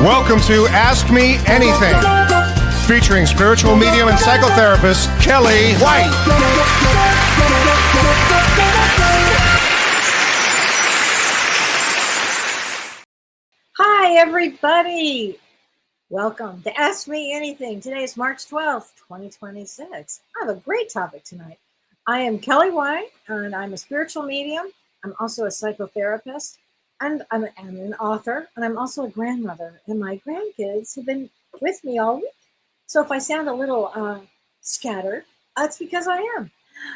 Welcome to Ask Me Anything, featuring spiritual medium and psychotherapist Kellee White. Hi, everybody. Welcome to Ask Me Anything. Today is March 12th, 2026. I have a great topic tonight. I am Kellee White, and I'm a spiritual medium. I'm also a psychotherapist, and I'm an author, and I'm also a grandmother. And my grandkids have been with me all week. So if I sound a little scattered, it's because I am.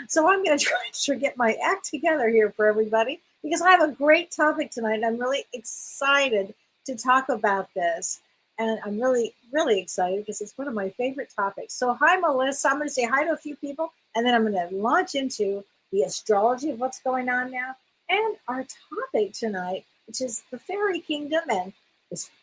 So I'm going to try to get my act together here for everybody, because I have a great topic tonight, and I'm really excited to talk about this. And I'm really, really excited because it's one of my favorite topics. So hi, Melissa. I'm going to say hi to a few people, and then I'm going to launch into the astrology of what's going on now and our topic tonight, which is the fairy kingdom and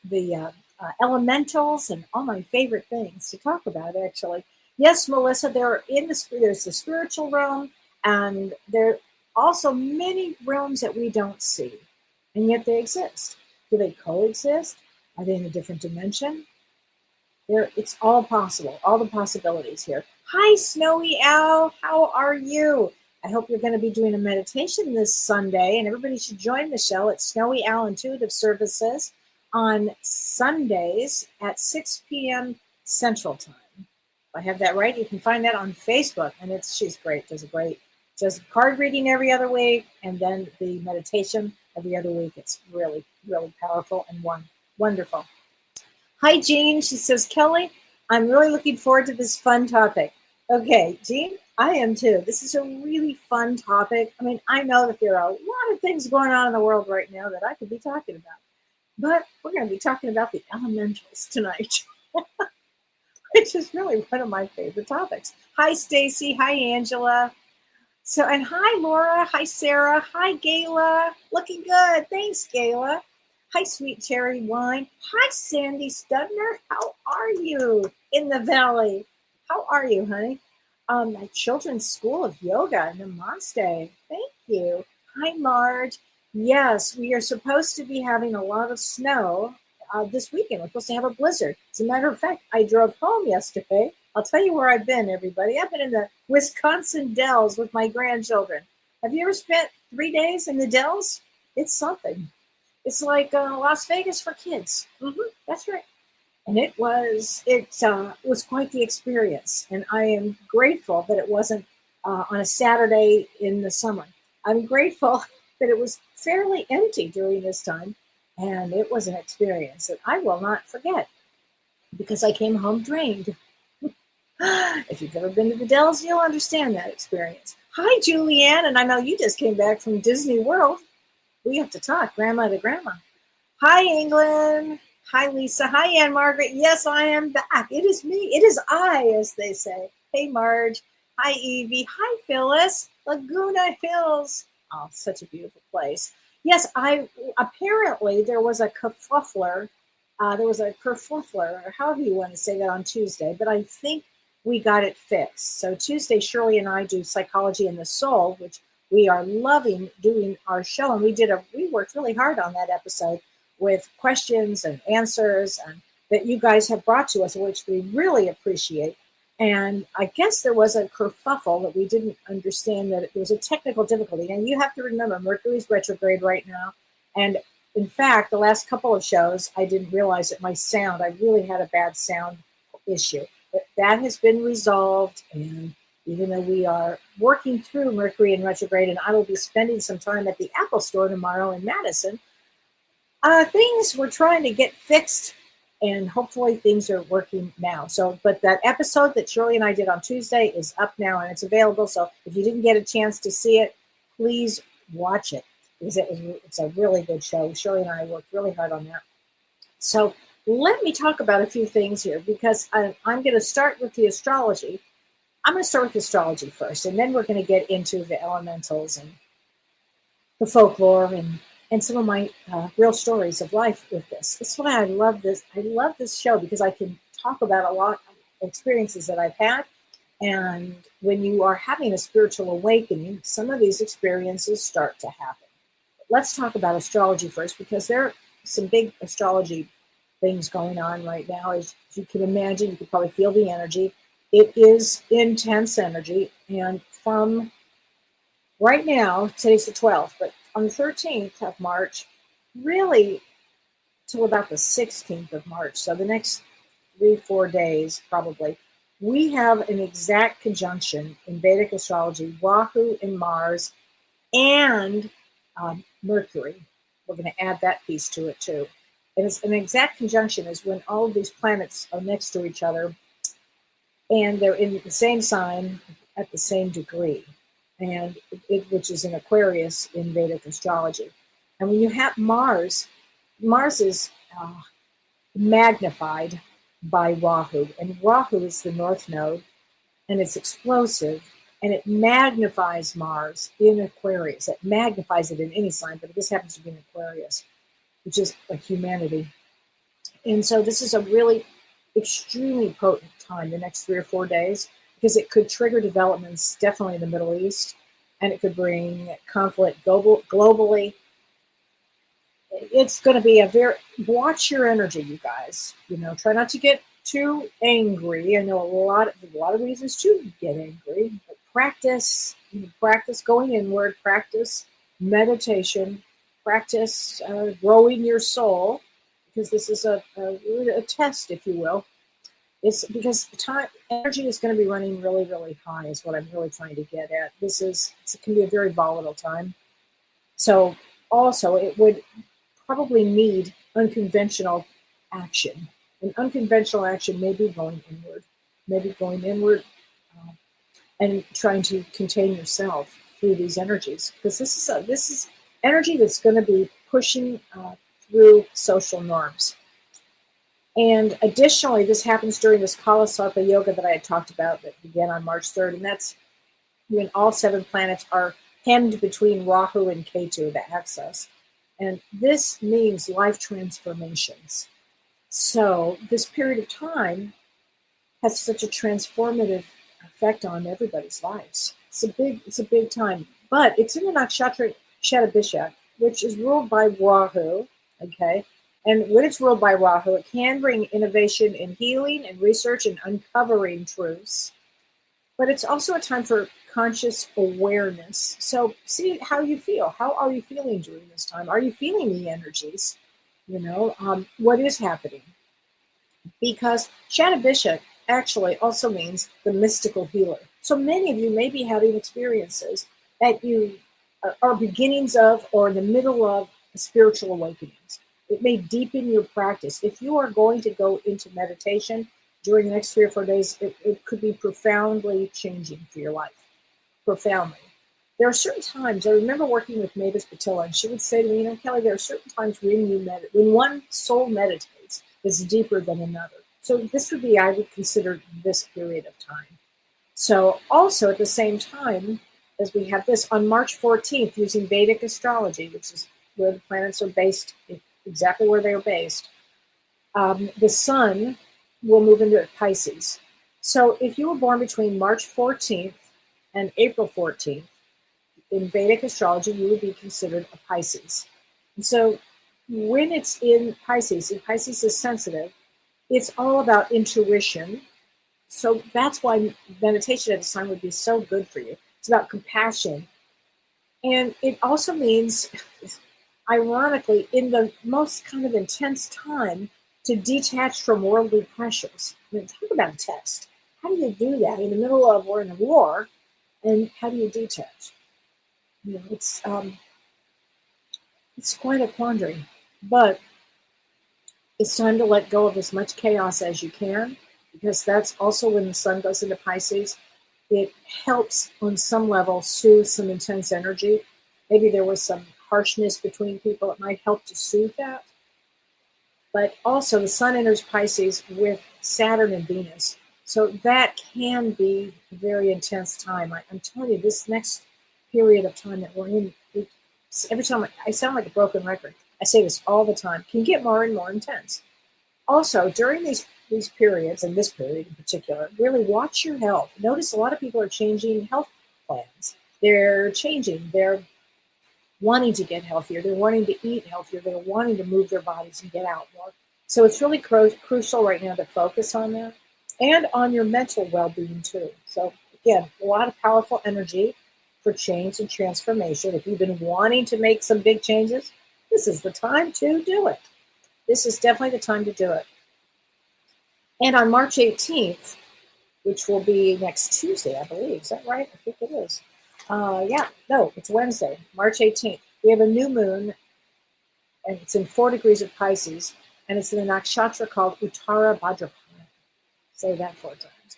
the elementals and all my favorite things to talk about, actually. Yes, Melissa, there's the spiritual realm, and there are also many realms that we don't see, and yet they exist. Do they coexist? Are they in a different dimension? It's all possible, all the possibilities here. Hi, Snowy Owl. How are you? I hope you're going to be doing a meditation this Sunday, and everybody should join the show at Snowy Owl Intuitive Services on Sundays at 6 p.m. Central Time. If I have that right, you can find that on Facebook, and she's great. Does card reading every other week, and then the meditation every other week. It's really, really powerful and wonderful. Hi, Jean. She says, Kellee, I'm really looking forward to this fun topic. Okay, Jean, I am too. This is a really fun topic. I mean, I know that there are a lot of things going on in the world right now that I could be talking about, but we're going to be talking about the elementals tonight, which is really one of my favorite topics. Hi, Stacy. Hi, Angela. And hi, Laura. Hi, Sarah. Hi, Gayla. Looking good. Thanks, Gayla. Hi, Sweet Cherry Wine. Hi, Sandy Studner. How are you in the valley? How are you, honey? My children's school of yoga. Namaste. Thank you. Hi, Marge. Yes, we are supposed to be having a lot of snow this weekend. We're supposed to have a blizzard. As a matter of fact, I drove home yesterday. I'll tell you where I've been, everybody. I've been in the Wisconsin Dells with my grandchildren. Have you ever spent 3 days in the Dells? It's something. It's like Las Vegas for kids. That's right. And it was quite the experience. And I am grateful that it wasn't on a Saturday in the summer. I'm grateful that it was fairly empty during this time. And it was an experience that I will not forget, because I came home drained. If you've ever been to the Dells, you'll understand that experience. Hi, Julianne, and I know you just came back from Disney World. We have to talk, grandma to grandma. Hi, England. Hi, Lisa. Hi, Ann Margaret. Yes, I am back. It is me. It is I, as they say. Hey, Marge. Hi, Evie. Hi, Phyllis. Laguna Hills. Oh, such a beautiful place. Yes, apparently there was a kerfuffler. Or however you want to say that, on Tuesday, but I think we got it fixed. So Tuesday, Shirley and I do Psychology in the Soul, which we are loving doing our show. And we worked really hard on that episode with questions and answers that you guys have brought to us, which we really appreciate. And I guess there was a kerfuffle that we didn't understand, that there was a technical difficulty. And you have to remember, Mercury's retrograde right now. And in fact, the last couple of shows, I didn't realize that I really had a bad sound issue. But that has been resolved. And even though we are working through Mercury in retrograde, and I will be spending some time at the Apple Store tomorrow in Madison, things we're trying to get fixed, and hopefully things are working now. But that episode that Shirley and I did on Tuesday is up now, and it's available. So if you didn't get a chance to see it, please watch it, because it's a really good show. Shirley and I worked really hard on that. So let me talk about a few things here, because I'm going to start with the astrology. I'm going to start with astrology first, and then we're going to get into the elementals and the folklore and some of my real stories of life with this. That's why I love this. I love this show, because I can talk about a lot of experiences that I've had. And when you are having a spiritual awakening, some of these experiences start to happen. Let's talk about astrology first, because there are some big astrology things going on right now. As you can imagine, you can probably feel the energy. It is intense energy. And from right now, today's the 12th, but on the 13th of March, really till about the 16th of March, so the next 3-4 days probably, we have an exact conjunction in Vedic astrology, Rahu and Mars and Mercury. We're going to add that piece to it too. And it's an exact conjunction is when all of these planets are next to each other and they're in the same sign at the same degree, and which is in Aquarius in Vedic astrology. And when you have Mars is magnified by Rahu, and Rahu is the north node, and it's explosive, and it magnifies Mars in Aquarius. It magnifies it in any sign, but this happens to be in Aquarius, which is a humanity. And so this is a really extremely potent time, the next 3 or 4 days, because it could trigger developments definitely in the Middle East, and it could bring conflict globally. It's going to be watch your energy, you guys. Try not to get too angry. I know a lot of reasons to get angry, but practice going inward, practice meditation, practice growing your soul, because this is a test, if you will. It's because energy is going to be running really, really high is what I'm really trying to get at. It can be a very volatile time. So also it would probably need unconventional action. And unconventional action may be going inward, and trying to contain yourself through these energies, because this is energy that's going to be pushing through social norms. And additionally, this happens during this Kala Sarpa yoga that I had talked about that began on March 3rd, and that's when all 7 planets are hemmed between Rahu and Ketu, the axis. And this means life transformations. So this period of time has such a transformative effect on everybody's lives. It's a big time. But it's in the nakshatra Shatabhishak, which is ruled by Rahu, okay? And when it's ruled by Rahu, it can bring innovation in healing and research and uncovering truths. But it's also a time for conscious awareness. So see how you feel. How are you feeling during this time? Are you feeling the energies? What is happening? Because Shatabhishak actually also means the mystical healer. So many of you may be having experiences that you are beginnings of or in the middle of spiritual awakenings. It may deepen your practice. If you are going to go into meditation during the next 3 or 4 days, it could be profoundly changing for your life. Profoundly. There are certain times, I remember working with Mavis Patilla, and she would say to me, Kellee, there are certain times when one soul meditates that's deeper than another. So this would be, I would consider this period of time. So also at the same time, as we have this, on March 14th, using Vedic astrology, which is where the planets are based, exactly where they are based, the sun will move into Pisces. So if you were born between March 14th and April 14th, in Vedic astrology, you would be considered a Pisces. And so when it's in Pisces, and Pisces is sensitive, it's all about intuition. So that's why meditation at this time would be so good for you. It's about compassion. And it also means, ironically, in the most kind of intense time, to detach from worldly pressures. I mean, talk about a test. How do you do that in the middle of, we're in a war, and how do you detach? It's quite a quandary, but it's time to let go of as much chaos as you can, because that's also when the sun goes into Pisces. It helps on some level soothe some intense energy. Maybe there was some harshness between people. It might help to soothe that. But also the sun enters Pisces with Saturn and Venus. So that can be a very intense time. I'm telling you, this next period of time that we're in, every time I sound like a broken record. I say this all the time, can get more and more intense. Also, during these periods, and this period in particular, really watch your health. Notice a lot of people are changing health plans. They're changing. They're wanting to get healthier. They're wanting to eat healthier. They're wanting to move their bodies and get out more. So it's really crucial right now to focus on that and on your mental well-being too. So again, a lot of powerful energy for change and transformation. If you've been wanting to make some big changes, this is the time to do it. This is definitely the time to do it. And on March 18th, which will be next Tuesday, I believe. Is that right? I think it is. It's Wednesday, March 18th. We have a new moon, and it's in 4 degrees of Pisces, and it's in a nakshatra called Uttara Bhadrapada. Say that 4 times.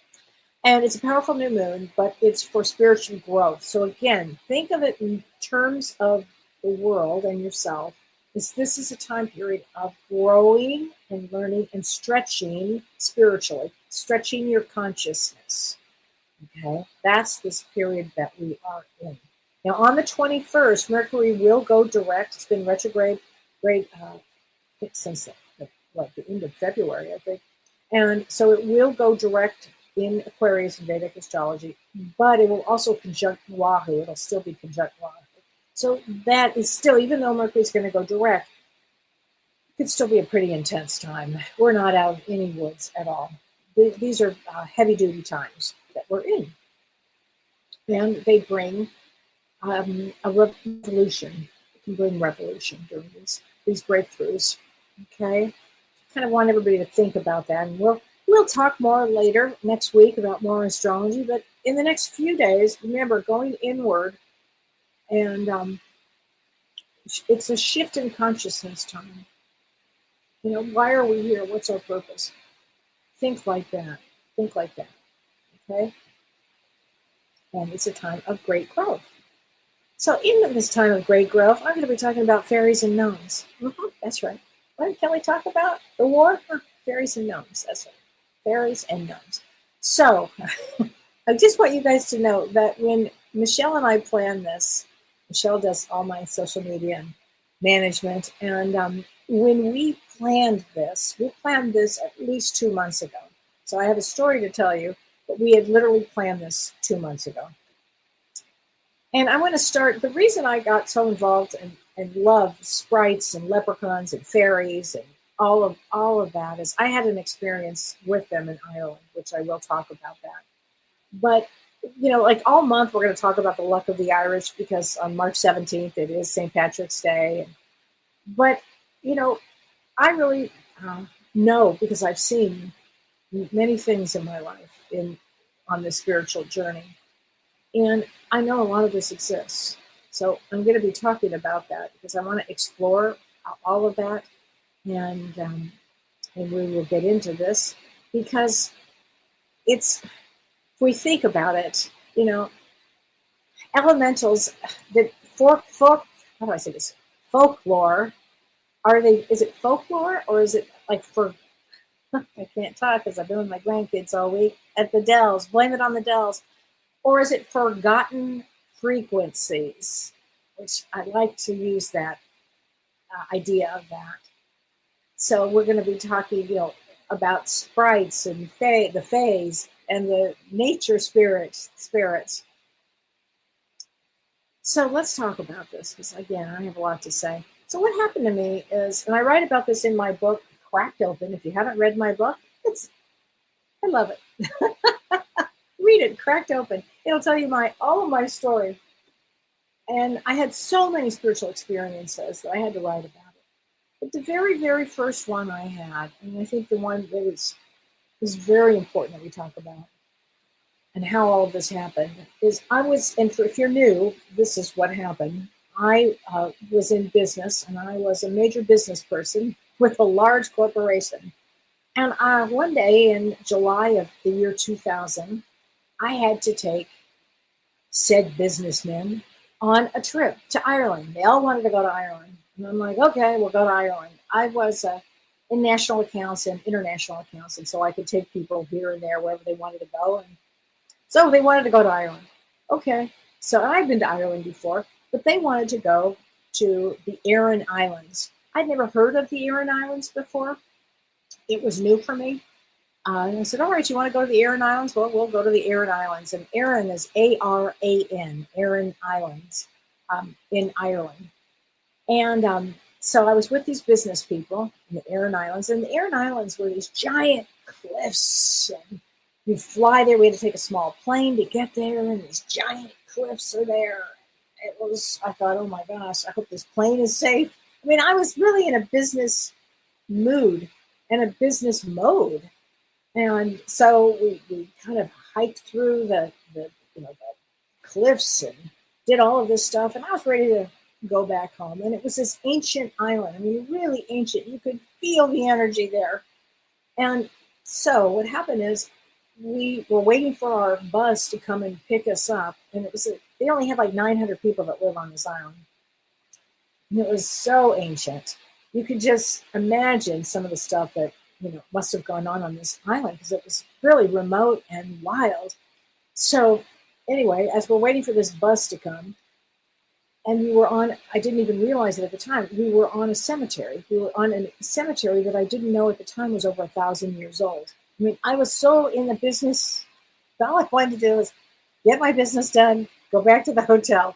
And it's a powerful new moon, but it's for spiritual growth. So again, think of it in terms of the world and yourself. This is a time period of growing and learning and stretching spiritually, stretching your consciousness. Okay, that's this period that we are in. Now, on the 21st, Mercury will go direct. It's been retrograde since the end of February, I think. And so it will go direct in Aquarius and Vedic astrology, but it will also conjunct Rahu. It'll still be conjunct Rahu. So that is still, even though Mercury is going to go direct, it could still be a pretty intense time. We're not out of any woods at all. These are heavy-duty times that we're in. And they bring a revolution. It can bring revolution during these breakthroughs. Okay? Kind of want everybody to think about that. And we'll talk more later next week about more astrology. But in the next few days, remember, going inward, and it's a shift in consciousness time. You know, why are we here? What's our purpose? Think like that. Think like that. Okay? And it's a time of great growth. So in this time of great growth, I'm going to be talking about fairies and gnomes. That's right. What did Kellee talk about? The war? Fairies and gnomes. That's right. Fairies and gnomes. So I just want you guys to know that when Michelle and I planned this, Michelle does all my social media and management. And when we planned this at least 2 months ago. So I have a story to tell you, but we had literally planned this 2 months ago. And I want to start, the reason I got so involved and love sprites and leprechauns and fairies and all of that is I had an experience with them in Ireland, which I will talk about that. But you know, like all month, we're going to talk about the luck of the Irish because on March 17th, it is St. Patrick's Day. But, you know, I really know because I've seen many things in my life on this spiritual journey. And I know a lot of this exists. So I'm going to be talking about that because I want to explore all of that. And we will get into this because if we think about it, you know, elementals, how do I say this? Folklore, is it folklore or is it like I can't talk because I've been with my grandkids all week at the Dells, blame it on the Dells. Or is it forgotten frequencies, which I like to use that idea of that. So we're going to be talking, you know, about sprites and the fays and the nature spirits. So let's talk about this because, again, I have a lot to say. So what happened to me is, and I write about this in my book, Cracked Open. If you haven't read my book, I love it. Read it, Cracked Open. It'll tell you all of my story. And I had so many spiritual experiences that I had to write about it. But the very, very first one I had, and I think the one that is very important that we talk about, and how all of this happened, is and if you're new, this is what happened. I was in business, and I was a major business person with a large corporation. And one day in July of the year 2000, I had to take said businessmen on a trip to Ireland. They all wanted to go to Ireland. And I'm like, okay, we'll go to Ireland. I was in national accounts and international accounts, and so I could take people here and there wherever they wanted to go. And so they wanted to go to Ireland. Okay, so I've been to Ireland before, but they wanted to go to the Aran Islands. I'd never heard of the Aran Islands before. It was new for me. And I said, all right, you want to go to the Aran Islands? Well, we'll go to the Aran Islands. And Aran is A-R-A-N, Aran Islands in Ireland. And so I was with these business people in the Aran Islands, and the Aran Islands were these giant cliffs. And you fly there. We had to take a small plane to get there, and these giant cliffs are there. I thought, oh my gosh, I hope this plane is safe. I mean, I was really in a business mood and a business mode. And so we kind of hiked through the cliffs and did all of this stuff. And I was ready to go back home. And it was this ancient island. I mean, really ancient. You could feel the energy there. And so what happened is we were waiting for our bus to come and pick us up. And they only have like 900 people that live on this island. And it was so ancient. You could just imagine some of the stuff that, must have gone on this island, because it was really remote and wild. So anyway, as we're waiting for this bus to come, and I didn't even realize it at the time, we were on a cemetery. We were on a cemetery that I didn't know at the time was over 1,000 years old. I mean, I was so in the business, all I wanted to do was get my business done, go back to the hotel.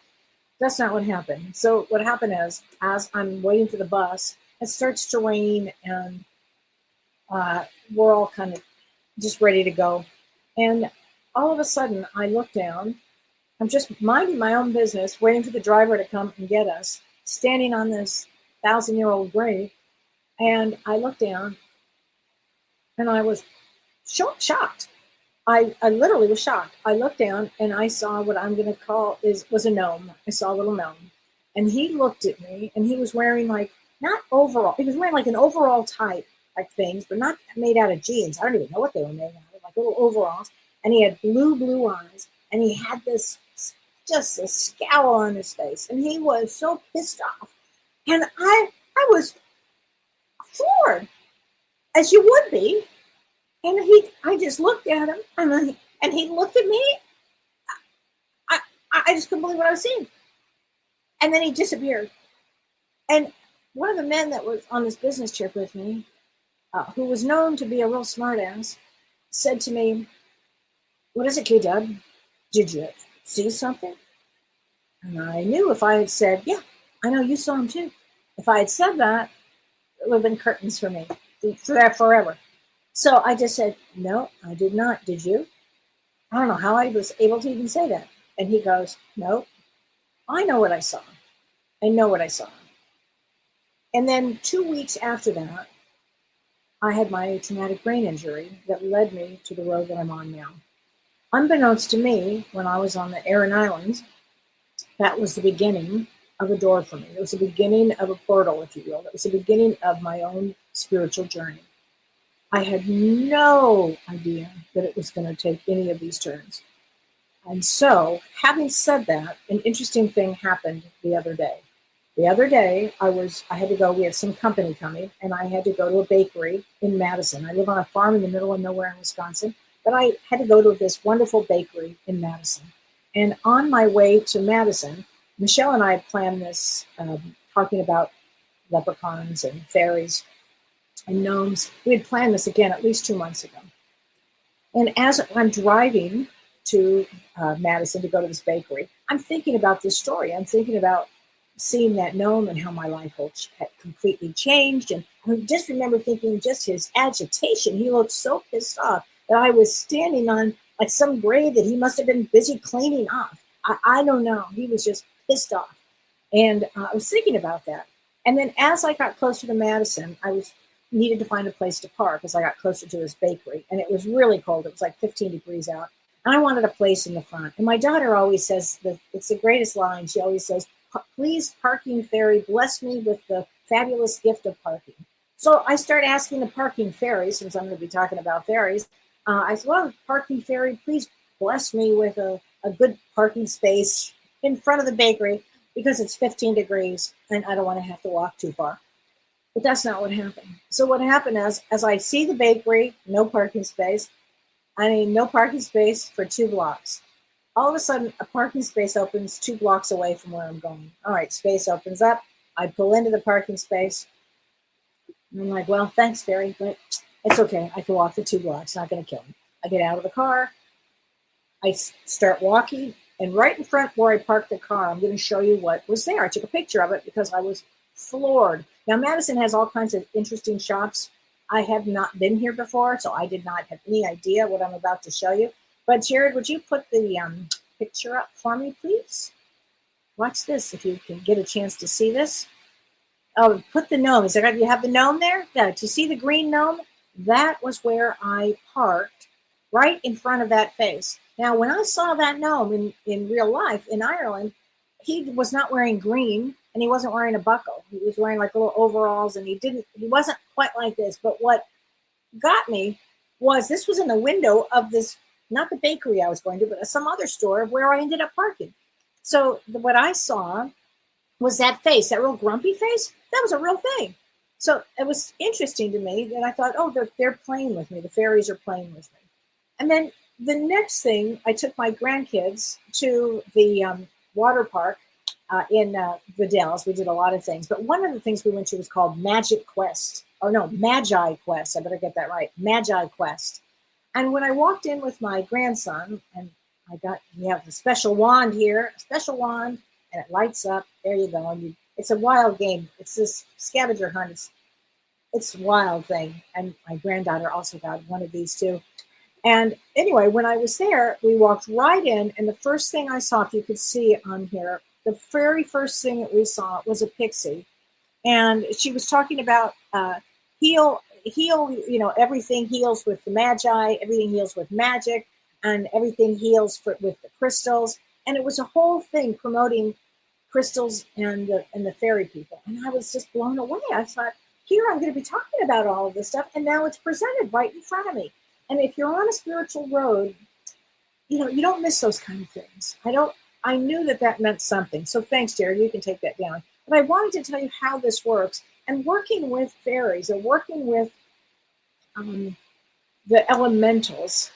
That's not what happened. So what happened is, as I'm waiting for the bus, it starts to rain, and we're all kind of just ready to go. And all of a sudden, I look down. I'm just minding my own business, waiting for the driver to come and get us, standing on this 1,000-year-old grave. And I look down, and I was shocked. I literally was shocked. I looked down, and I saw what I'm going to call was a gnome. I saw a little gnome. And he looked at me, and he was wearing not overall. He was wearing like an overall type, like things, but not made out of jeans. I don't even know what they were made out of, like little overalls. And he had blue eyes, and he had just a scowl on his face, and he was so pissed off. And I was floored, as you would be. And I just looked at him, and he looked at me. I just couldn't believe what I was seeing. And then he disappeared. And one of the men that was on this business trip with me, who was known to be a real smartass, said to me, "What is it, K-Dub? Did you see something?" And I knew if I had said, "Yeah, I know you saw him too." If I had said that, it would have been curtains for me for that forever. So I just said, "No, I did not. Did you?" I don't know how I was able to even say that. And he goes, "No, I know what I saw. I know what I saw." And then 2 weeks after that, I had my traumatic brain injury that led me to the road that I'm on now. Unbeknownst to me, when I was on the Aran Islands, that was the beginning of a door for me. It was the beginning of a portal, if you will. It was the beginning of my own spiritual journey. I had no idea that it was going to take any of these turns. And so, having said that, an interesting thing happened the other day. The other day, I had to go, we had some company coming, and I had to go to a bakery in Madison. I live on a farm in the middle of nowhere in Wisconsin, but I had to go to this wonderful bakery in Madison. And on my way to Madison, Michelle and I planned this, talking about leprechauns and fairies and gnomes. We had planned this again at least 2 months ago. And as I'm driving to Madison to go to this bakery, I'm thinking about this story. I'm thinking about seeing that gnome and how my life had completely changed. And I just remember thinking just his agitation. He looked so pissed off that I was standing on like some grave that he must have been busy cleaning off. I don't know. He was just pissed off. And I was thinking about that. And then as I got closer to Madison, I needed to find a place to park as I got closer to this bakery. And it was really cold. It was like 15 degrees out. And I wanted a place in the front. And my daughter always says that it's the greatest line. She always says, "Please, parking fairy, bless me with the fabulous gift of parking." So I started asking the parking fairy, since I'm going to be talking about fairies. I said, "Well, parking fairy, please bless me with a good parking space in front of the bakery because it's 15 degrees and I don't want to have to walk too far." But that's not what happened. So what happened is, as I see the bakery, no parking space, I mean, no parking space for 2 blocks. All of a sudden, a parking space opens 2 blocks away from where I'm going. All right, space opens up. I pull into the parking space. And I'm like, "Well, thanks, fairy, but it's okay. I can walk the 2 blocks. It's not going to kill me." I get out of the car. I start walking. And right in front where I parked the car, I'm going to show you what was there. I took a picture of it because I was floored. Now, Madison has all kinds of interesting shops. I have not been here before, so I did not have any idea what I'm about to show you. But Jared, would you put the picture up for me, please? Watch this if you can get a chance to see this. Oh, put the gnome. You have the gnome there? Yeah, to see the green gnome? That was where I parked, right in front of that face. Now, when I saw that gnome in real life in Ireland, he was not wearing green and he wasn't wearing a buckle. He was wearing like little overalls and he wasn't quite like this. But what got me was this was in the window of this, not the bakery I was going to, but some other store where I ended up parking. So what I saw was that face, that real grumpy face. That was a real thing. So it was interesting to me that I thought, oh, they're playing with me. The fairies are playing with me. And then the next thing, I took my grandkids to the water park in the Dells. We did a lot of things. But one of the things we went to was called Magic Quest. Or no, Magi Quest. I better get that right. Magi Quest. And when I walked in with my grandson, and we have a special wand here, a special wand, and it lights up. There you go. And it's a wild game. It's this scavenger hunt. It's a wild thing. And my granddaughter also got one of these too. And anyway, when I was there, we walked right in. And the first thing I saw, if you could see it on here, the very first thing that we saw was a pixie. And she was talking about heal, everything heals with the magi, everything heals with magic, and everything heals with the crystals. And it was a whole thing promoting crystals and the fairy people. And I was just blown away. I thought, here I'm going to be talking about all of this stuff, and now it's presented right in front of me. And if you're on a spiritual road, you don't miss those kind of things. I knew that meant something. So thanks, Jared. You can take that down. But I wanted to tell you how this works. And working with fairies or working with the elementals,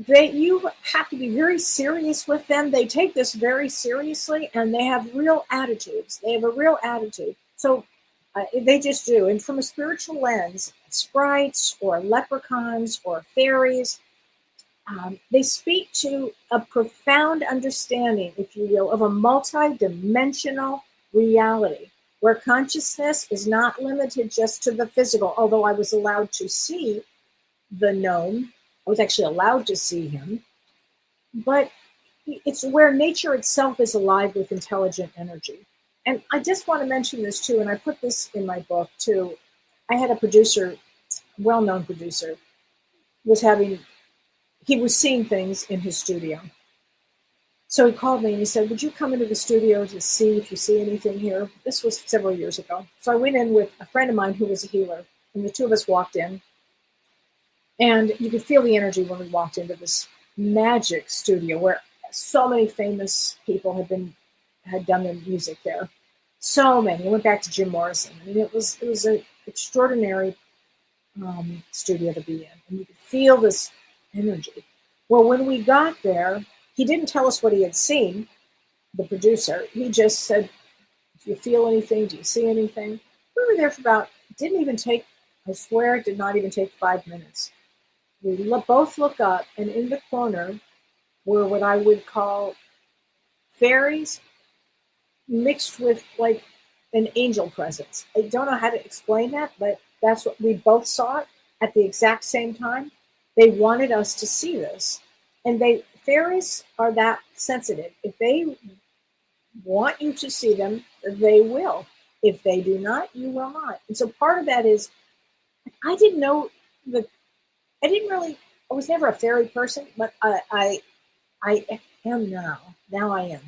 you have to be very serious with them. They take this very seriously, and they have real attitudes. They have a real attitude. So they just do. And from a spiritual lens, sprites or leprechauns or fairies, they speak to a profound understanding, if you will, of a multi-dimensional reality where consciousness is not limited just to the physical. Although I was allowed to see the gnome, I was actually allowed to see him, but it's where nature itself is alive with intelligent energy. And I just want to mention this too, and I put this in my book too. I had a producer, well-known producer, he was seeing things in his studio. So he called me and he said, would you come into the studio to see if you see anything here? This was several years ago. So I went in with a friend of mine who was a healer, and the two of us walked in. And you could feel the energy when we walked into this magic studio where so many famous people had done their music there. So many. I went back to Jim Morrison. I mean, it was an extraordinary studio to be in. And you could feel this energy. Well, when we got there, he didn't tell us what he had seen, the producer. He just said, do you feel anything? Do you see anything? We were there for I swear it did not even take 5 minutes. We both look up, and in the corner were what I would call fairies mixed with like an angel presence. I don't know how to explain that, but that's what we both saw at the exact same time. They wanted us to see this. And fairies are that sensitive. If they want you to see them, they will. If they do not, you will not. And so part of that is, I was never a fairy person, but I am now. Now I am.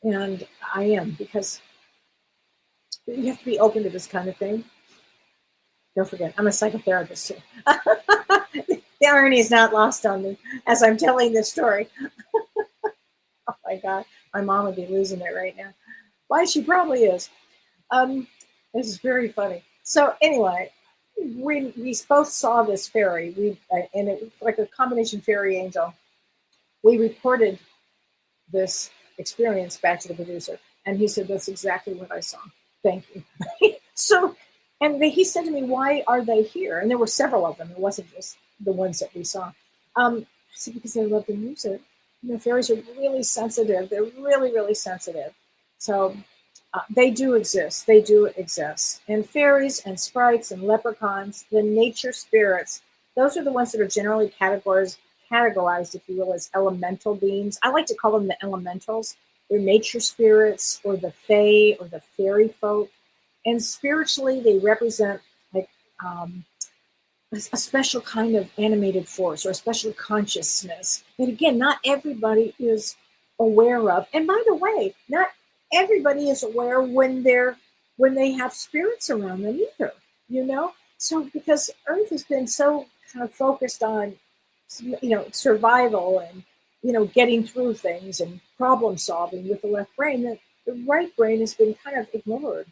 And I am, because you have to be open to this kind of thing. Don't forget, I'm a psychotherapist too. The irony is not lost on me as I'm telling this story. Oh my God, my mom would be losing it right now. Why, she probably is. This is very funny. So anyway, we both saw this fairy, and it was like a combination fairy angel. We reported this experience back to the producer, and he said, that's exactly what I saw. Thank you. So, and he said to me, why are they here? And there were several of them. It wasn't just the ones that we saw. I said, because they love the music. The fairies are really sensitive. They're really, really sensitive. So They do exist. They do exist. And fairies and sprites and leprechauns, the nature spirits, those are the ones that are generally categorized, if you will, as elemental beings. I like to call them the elementals. They're nature spirits or the fae or the fairy folk. And spiritually, they represent like a special kind of animated force or a special consciousness that, again, not everybody is aware of. And by the way, not everybody is aware when they have spirits around them either, you know. So because Earth has been so kind of focused on, survival and, getting through things and problem solving with the left brain, that the right brain has been kind of ignored.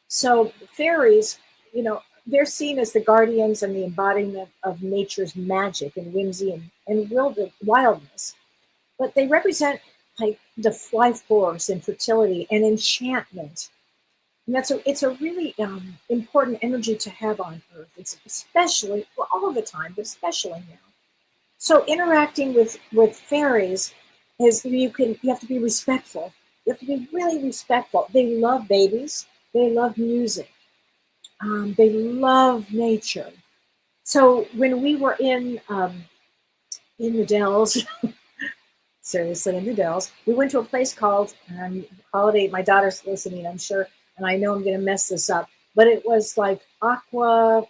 So fairies, they're seen as the guardians and the embodiment of nature's magic and whimsy and wildness. But they represent like the life force and fertility and enchantment. And it's a really important energy to have on Earth. It's especially, well, all of the time, but especially now. So interacting with fairies is you have to be respectful. You have to be really respectful. They love babies. They love music. They love nature. So when we were in the Dells, seriously, in the Dells, we went to a place called Holiday. My daughter's listening, I'm sure, and I know I'm going to mess this up, but it was like Aqua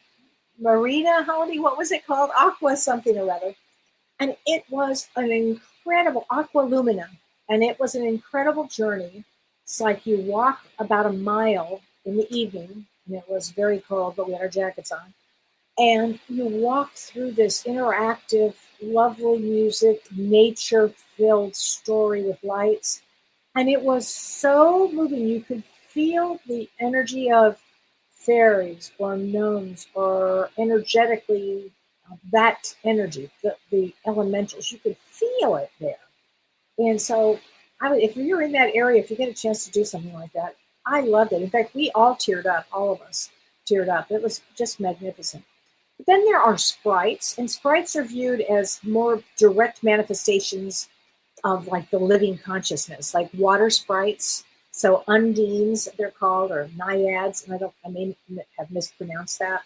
Marina Holiday. What was it called? Aqua something or other. And it was an incredible Aqua Lumina, and it was an incredible journey. It's like you walk about a mile in the evening, and it was very cold, but we had our jackets on. And you walk through this interactive, lovely music, nature-filled story with lights. And it was so moving. You could feel the energy of fairies or gnomes or energetically that energy, the elementals. You could feel it there. And so if you're in that area, if you get a chance to do something like that, I loved it. In fact, we all teared up, all of us teared up. It was just magnificent. But then there are sprites, and sprites are viewed as more direct manifestations of like the living consciousness, like water sprites. So undines, they're called, or naiads, and I may have mispronounced that.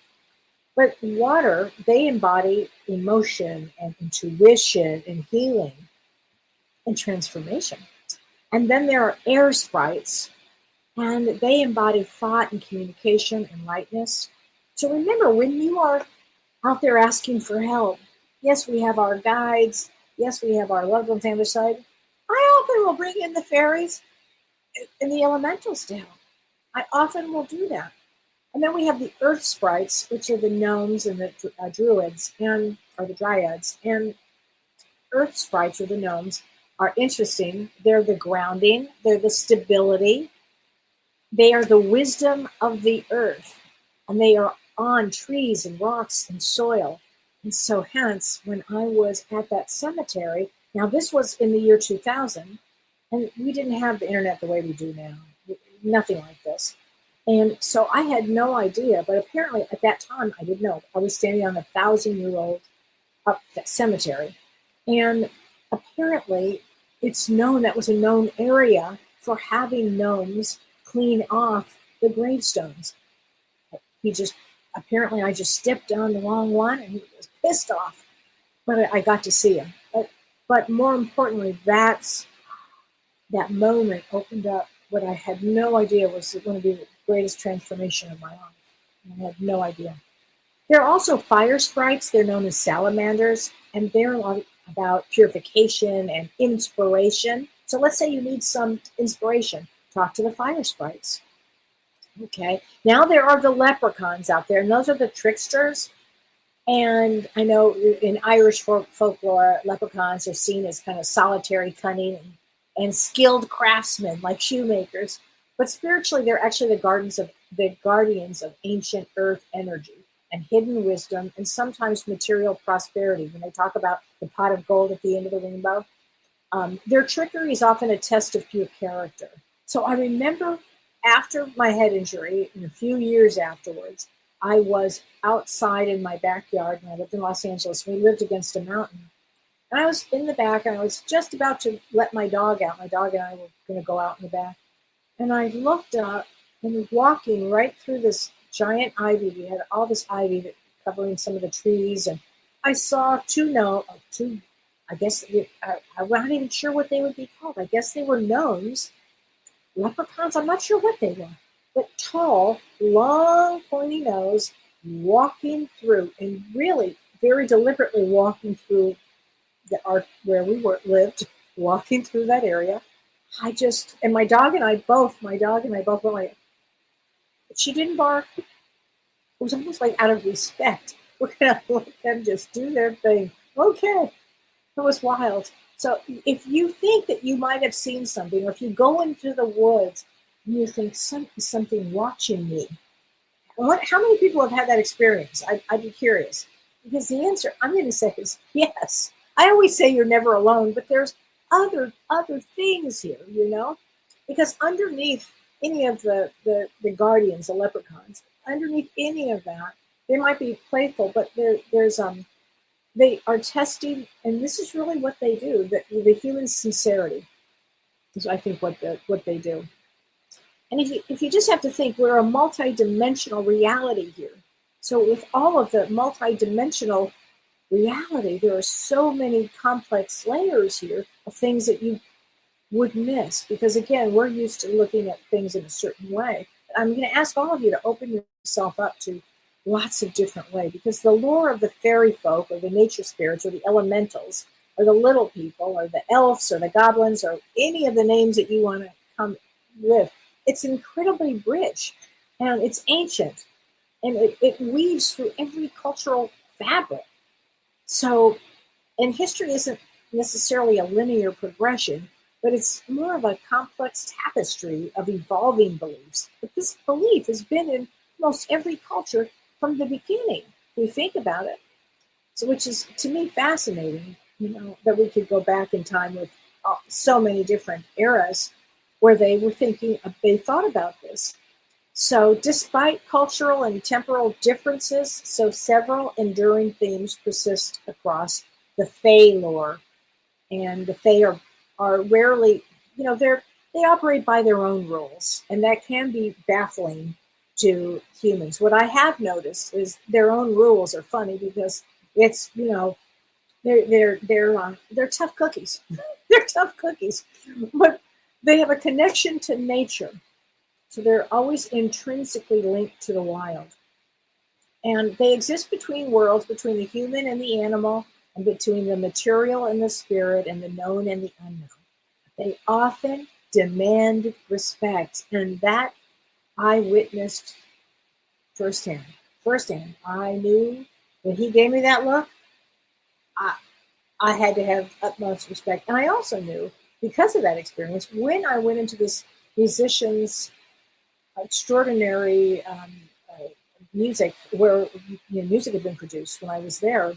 But water, they embody emotion and intuition and healing and transformation. And then there are air sprites, and they embody thought and communication and lightness. So remember, when you are out there asking for help, yes, we have our guides. Yes, we have our loved ones on the other side. I often will bring in the fairies and the elementals to help. I often will do that. And then we have the earth sprites, which are the gnomes and the druids, or the dryads. And earth sprites, or the gnomes, are interesting. They're the grounding. They're the stability. They are the wisdom of the earth. And they are on trees and rocks and soil. And so hence, when I was at that cemetery, now this was in the year 2000, and we didn't have the internet the way we do now. Nothing like this. And so I had no idea, but apparently at that time, I didn't know. I was standing on a 1,000-year-old cemetery. And apparently it's known, that was a known area for having gnomes clean off the gravestones. Apparently I just stepped on the wrong one and he was pissed off, but I got to see him. But more importantly, that moment opened up what I had no idea was going to be the greatest transformation of my life. I had no idea. There are also fire sprites. They're known as salamanders, and they're a lot about purification and inspiration. So let's say you need some inspiration. Talk to the fire sprites. Okay. Now there are the leprechauns out there, and those are the tricksters. And I know in Irish folklore, leprechauns are seen as kind of solitary, cunning, and skilled craftsmen like shoemakers. But spiritually, they're actually the guardians of ancient earth energy and hidden wisdom, and sometimes material prosperity. When they talk about the pot of gold at the end of the rainbow, their trickery is often a test of pure character. So I remember after my head injury, and a few years afterwards, I was outside in my backyard, and I lived in Los Angeles. We lived against a mountain. And I was in the back, and I was just about to let my dog out. My dog and I were going to go out in the back. And I looked up and walking right through this giant ivy. We had all this ivy that covering some of the trees, and I saw two. I guess I'm not even sure what they would be called. I guess they were gnomes, leprechauns. I'm not sure what they were, but tall, long, pointy nose, walking through, and really very deliberately walking through where we lived, walking through that area. And my dog and I both went like, she didn't bark. It was almost like out of respect. We're gonna let them just do their thing. Okay. It was wild. So if you think that you might have seen something, or if you go into the woods and you think something watching me, how many people have had that experience? I'd be curious. Because the answer I'm going to say is yes. I always say you're never alone, but there's other things here, because underneath any of the guardians, the leprechauns, underneath any of that, they might be playful, but there's they are testing, and this is really what they do, the human sincerity is, I think, what they do. And if you just have to think, we're a multi-dimensional reality here. So with all of the multi-dimensional reality, there are so many complex layers here of things that you would miss. Because again, we're used to looking at things in a certain way. I'm going to ask all of you to open yourself up to lots of different ways, because the lore of the fairy folk, or the nature spirits, or the elementals, or the little people, or the elves, or the goblins, or any of the names that you want to come with, it's incredibly rich, and it's ancient, and it weaves through every cultural fabric. So, and history isn't necessarily a linear progression, but it's more of a complex tapestry of evolving beliefs. But this belief has been in almost every culture from the beginning, if we think about it. So, which is, to me, fascinating, that we could go back in time with so many different eras where they thought about this. So despite cultural and temporal differences, several enduring themes persist across the Fae lore. And the Fae are rarely, they operate by their own rules, and that can be baffling to humans. What I have noticed is their own rules are funny, because it's, they're tough cookies. They're tough cookies, but they have a connection to nature. So they're always intrinsically linked to the wild. And they exist between worlds, between the human and the animal, and between the material and the spirit, and the known and the unknown. They often demand respect, and that I witnessed firsthand. I knew when he gave me that look, I had to have utmost respect. And I also knew, because of that experience, when I went into this musician's extraordinary music, where music had been produced when I was there,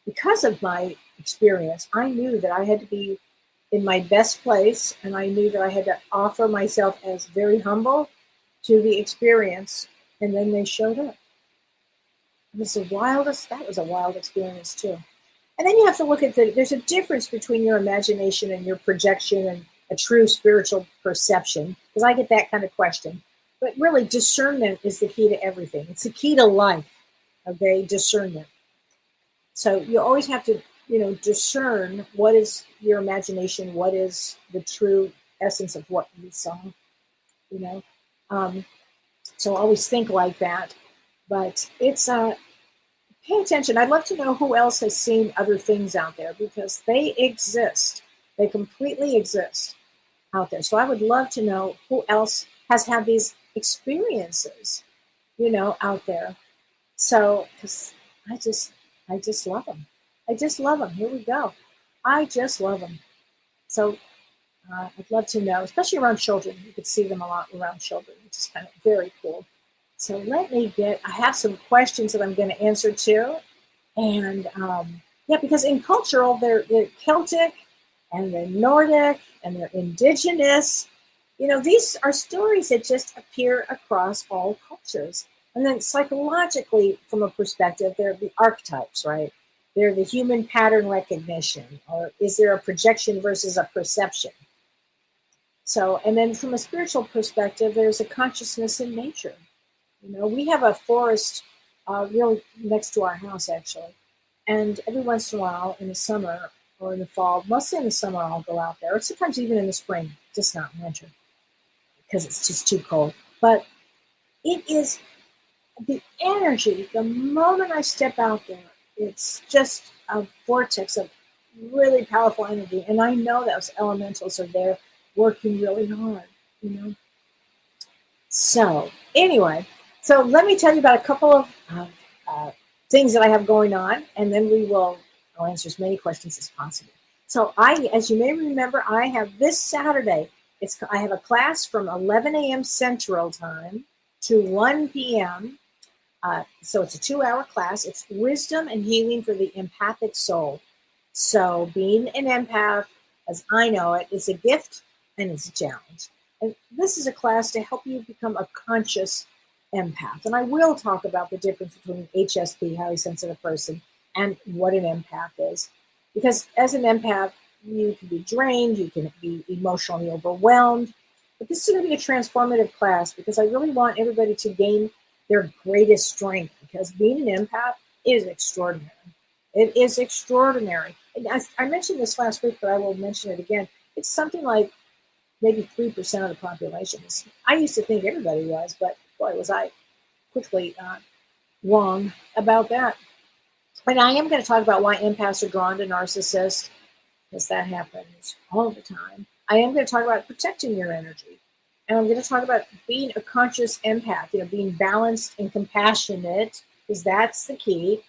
because of my experience, I knew that I had to be in my best place, and I knew that I had to offer myself as very humble to the experience. And then they showed up. That was a wild experience too. And then you have to look at there's a difference between your imagination and your projection and a true spiritual perception, because I get that kind of question. But really, discernment is the key to everything. It's the key to life, okay? Discernment. So you always have to, discern what is your imagination, what is the true essence of what you saw, So always think like that. But it's pay attention. I'd love to know who else has seen other things out there, because they exist. They completely exist out there. So I would love to know who else has had these experiences, out there. So, because I just love them. I just love them. Here we go. I just love them. So I'd love to know, especially around children. You could see them a lot around children, which is kind of very cool. So I have some questions that I'm going to answer too. And because in cultural, they're Celtic, and they're Nordic, and they're Indigenous. These are stories that just appear across all cultures. And then psychologically, from a perspective, they're the archetypes, right? They're the human pattern recognition, or is there a projection versus a perception? So, and then from a spiritual perspective, there's a consciousness in nature. We have a forest really next to our house, actually. And every once in a while, in the summer or in the fall, mostly in the summer, I'll go out there, or sometimes even in the spring, just not in winter, because it's just too cold. But it is the energy, the moment I step out there, it's just a vortex of really powerful energy. And I know those elementals are there working really hard. So anyway, so let me tell you about a couple of things that I have going on, and then I'll answer as many questions as possible. So as you may remember, I have this Saturday, I have a class from 11 a.m. Central Time to 1 p.m. So it's a 2-hour class. It's wisdom and healing for the empathic soul. So being an empath, as I know it, is a gift and it's a challenge. And this is a class to help you become a conscious empath. And I will talk about the difference between HSP, highly sensitive person, and what an empath is. Because as an empath, you can be drained, you can be emotionally overwhelmed. But this is going to be a transformative class because I really want everybody to gain their greatest strength, because being an empath is extraordinary. It is extraordinary. And I mentioned this last week, but I will mention it again. It's something like maybe 3% of the population. I used to think everybody was, but boy, was I quickly wrong about that. And I am going to talk about why empaths are drawn to narcissists, because that happens all the time. I am going to talk about protecting your energy. And I'm going to talk about being a conscious empath, being balanced and compassionate, because that's the key,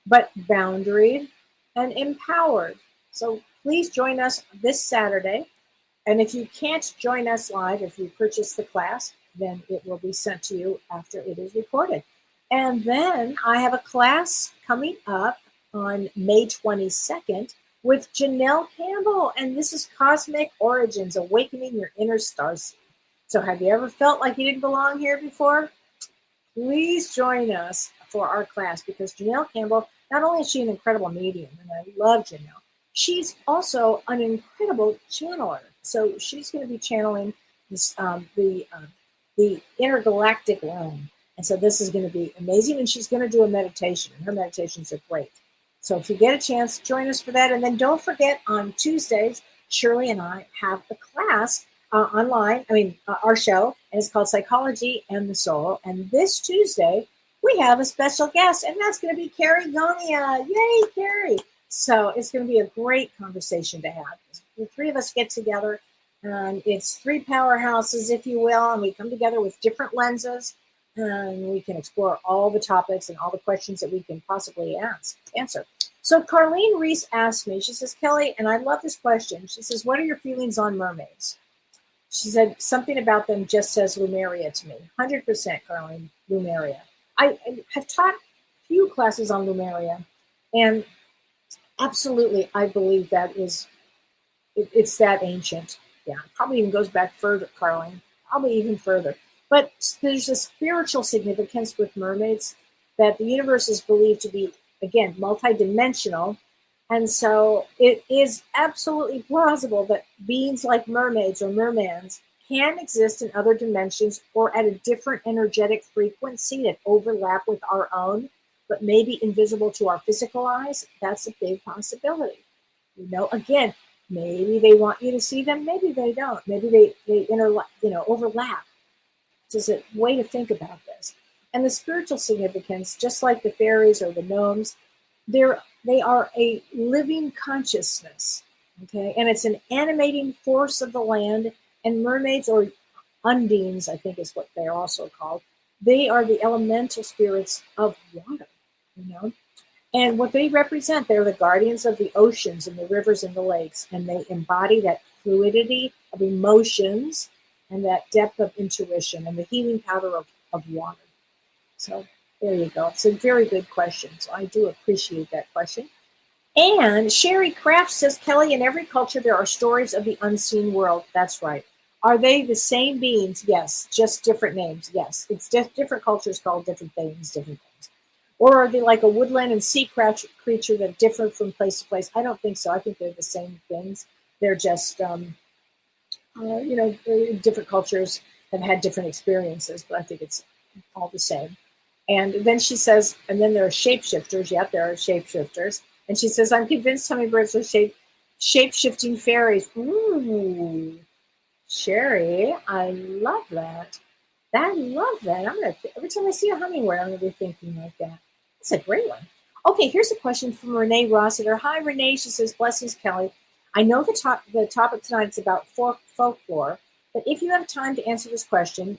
but boundaried and empowered. So please join us this Saturday. And if you can't join us live, if you purchase the class, then it will be sent to you after it is recorded. And then I have a class coming up on May 22nd with Janelle Campbell. And this is Cosmic Origins, Awakening Your Inner Starseed. So have you ever felt like you didn't belong here before? Please join us for our class, because Janelle Campbell, not only is she an incredible medium, and I love Janelle, she's also an incredible channeler. So she's going to be channeling this, the intergalactic realm. And so this is going to be amazing. And she's going to do a meditation, and her meditations are great. So if you get a chance, join us for that. And then don't forget, on Tuesdays, Shirley and I have a class online, our show, and it's called Psychology and the Soul. And this Tuesday, we have a special guest, and that's going to be Carrie Gonia. Yay, Carrie. So it's going to be a great conversation to have. The three of us get together, and it's three powerhouses, if you will, and we come together with different lenses, and we can explore all the topics and all the questions that we can possibly answer. So Carlene Reese asked me, she says, Kellee, and I love this question. She says, what are your feelings on mermaids? She said, something about them just says Lumeria to me. 100%, Carlene, Lumeria. I have taught a few classes on Lumeria, and absolutely, I believe that it's that ancient. Yeah, probably even goes back further, Carlene, probably even further. But there's a spiritual significance with mermaids that the universe is believed to be, again, multidimensional. And so it is absolutely plausible that beings like mermaids or mermans can exist in other dimensions or at a different energetic frequency that overlap with our own, but maybe invisible to our physical eyes. That's a big possibility. Again, maybe they want you to see them, maybe they don't. Maybe they overlap. It's a way to think about this. And the spiritual significance, just like the fairies or the gnomes, they are a living consciousness, okay? And it's an animating force of the land. And mermaids, or undines, I think is what they're also called, they are the elemental spirits of water, And what they represent, they're the guardians of the oceans and the rivers and the lakes. And they embody that fluidity of emotions and that depth of intuition and the healing power of water. So there you go. It's a very good question. So I do appreciate that question. And Sherry Kraft says, Kellee, in every culture there are stories of the unseen world. That's right. Are they the same beings? Yes. Just different names. Yes. It's different cultures called different things. Or are they like a woodland and sea creature that differ from place to place? I don't think so. I think they're the same things. They're just different cultures have had different experiences, but I think it's all the same. And then she says, and then there are shapeshifters. Yep, there are shapeshifters. And she says, I'm convinced hummingbirds are shape-shifting fairies. Ooh, Sherry, I love that. I love that. Every time I see a hummingbird, I'm gonna be thinking like that. That's a great one. Okay, here's a question from Renee Rossiter. Hi, Renee. She says, blessings, Kelly. I know the topic tonight is about folklore, but if you have time to answer this question,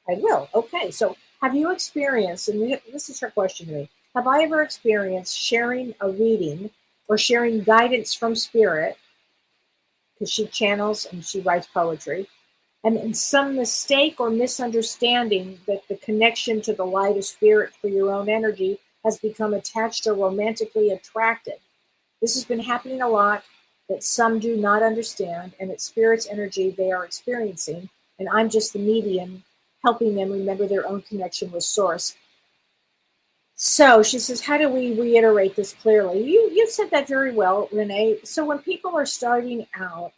I will. Okay, so have you experienced, and this is her question to me, have I ever experienced sharing a reading or sharing guidance from spirit, because she channels and she writes poetry, and in some mistake or misunderstanding that the connection to the light of spirit for your own energy has become attached or romantically attracted? This has been happening a lot, that some do not understand, and it's spirit's energy they are experiencing, and I'm just the medium helping them remember their own connection with source. So she says, how do we reiterate this clearly? You've said that very well, Renee. So when people are starting out,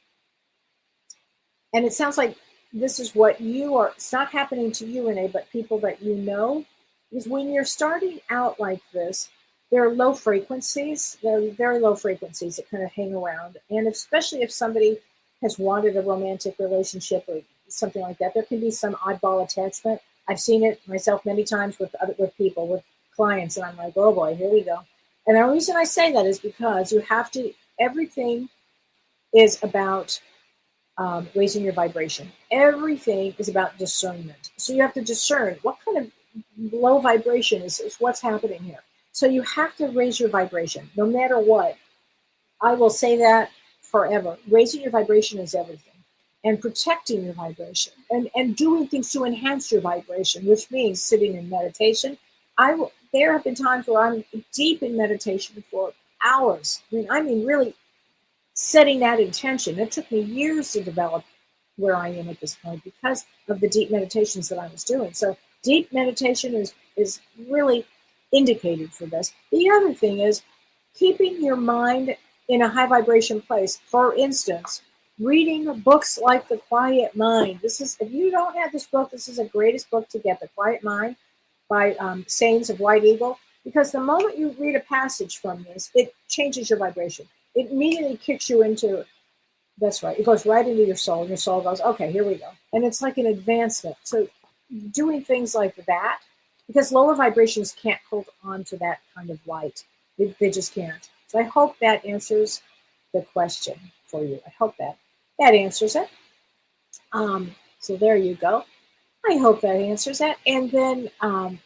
and it sounds like this is what you are, it's not happening to you, Renee, but people that you know, is when you're starting out like this, there are low frequencies. There are very low frequencies that kind of hang around. And especially if somebody has wanted a romantic relationship or something like that, there can be some oddball attachment. I've seen it myself many times with people, with clients, and I'm like, oh boy, here we go. And the reason I say that is because you have to, everything is about raising your vibration. Everything is about discernment. So you have to discern what kind of low vibration is what's happening here. So you have to raise your vibration, no matter what. I will say that forever. Raising your vibration is everything. And protecting your vibration and doing things to enhance your vibration, which means sitting in meditation. There have been times where I'm deep in meditation for hours. I mean, really setting that intention. It took me years to develop where I am at this point because of the deep meditations that I was doing. So deep meditation is really indicated for this. The other thing is keeping your mind in a high vibration place. For instance, reading books like The Quiet Mind. If you don't have this book, this is the greatest book to get, The Quiet Mind by Sayings of White Eagle, because the moment you read a passage from this, it changes your vibration. It immediately kicks you into, that's right, it goes right into your soul, and your soul goes, okay, here we go. And it's like an advancement. So doing things like that, because lower vibrations can't hold on to that kind of light. They just can't. So I hope that answers the question for you. I hope that answers it. So there you go. I hope that answers that. And then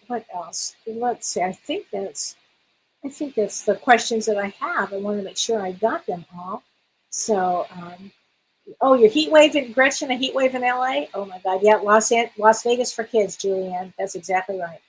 what else? Let's see. I think that's the questions that I have. I want to make sure I got them all. So, your heat wave in Gretchen, a heat wave in LA. Oh my God, yeah, Las Vegas for kids, Julianne. That's exactly right.